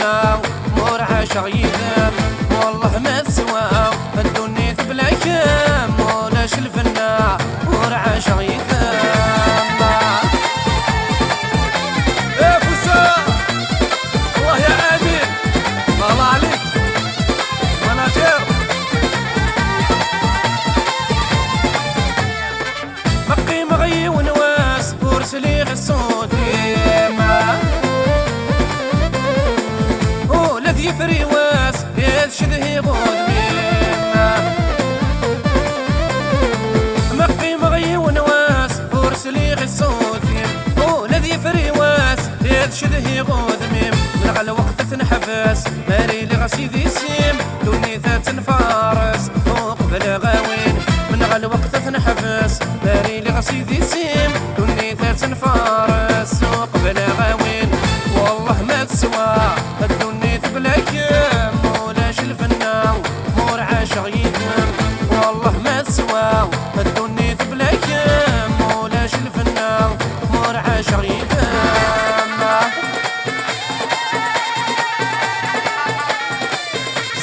الفنان مور عاشق يذم والله ما تسوى الدنيا بلا كام مولاش الفنان مور عاشق يذم يا فوسا الله يا امين الله عليك مناجر بقي مغي ونواس ورسلي الصوت الذي فريواس يلشذه بودمي مقي مغي ونواس ورسلي الصوت الذي فريواس يلشذه بودمي من على وقت تنحفس ماري لي غسيدي سيم دوني ذات فارس وقبل غاوين من على وقت تنحفس ماري لي غسيدي سيم دوني ذات فارس وقبل غاوين والله ما تسوى الدنيا بلا كام مولاش الفنان مور عاشق يذم والله ما تسوى الدنيا بلا كام مولاش الفنان مور عاشق يذم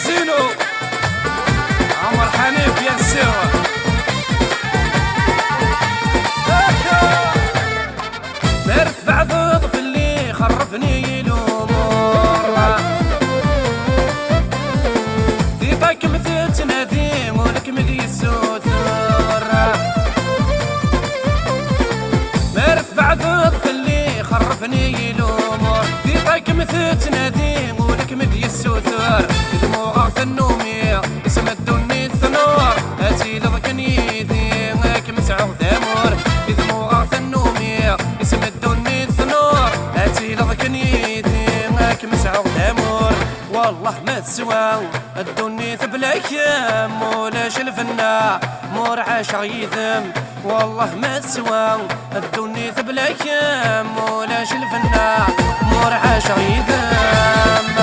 زينو عمر حنيف يا السوا برفع ضغط في اللي خرفني تنادي ولك مدي السوتر مرفع ضغط اللي خرفني الامور في طايك مثل تنادي ولك مدي السوتر دموع النومي اسم الدنيا الثنور هاتي لضكني يديك مسعود ثمور دموع النومي اسم الدنيا الثنور هاتي لضكني يديك مسعود ثمور والله ما تسوى الدنيا بلا كام مولاش الفنان مور عاشق يذم والله ما تسوى الدنيا بلا كام مولاش الفنان مور عاشق يذم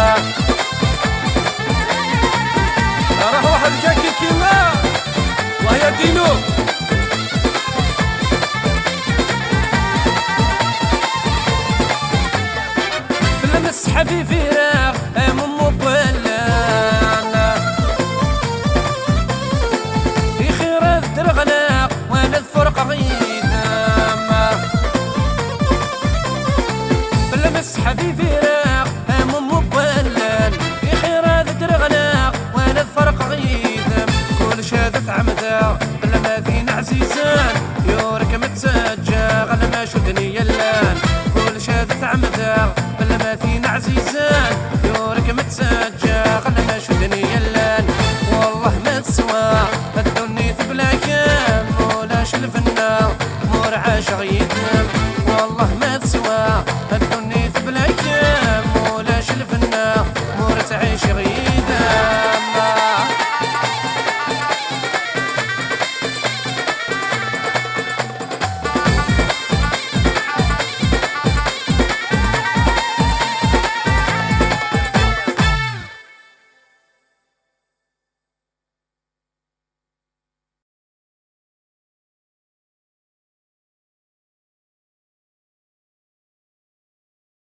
راه واحد جاكي كيما وهي دينو فلما السحابي فراغ الغلاق وانا الفرقة غيثم فلمس حبيبي راق مبلل في خير هذا الغلاق وانا الفرقة غيثم كل شادث عمدا فلما ذين عزيزان يورك متسجى غلا ما شدني يلان كل شادث عمدا فلما ذين عزيزان يورك متسجى غلا ما شدني يلان والله ما تسوى الدنيا بلا كام مولاش الفنان مور عاشق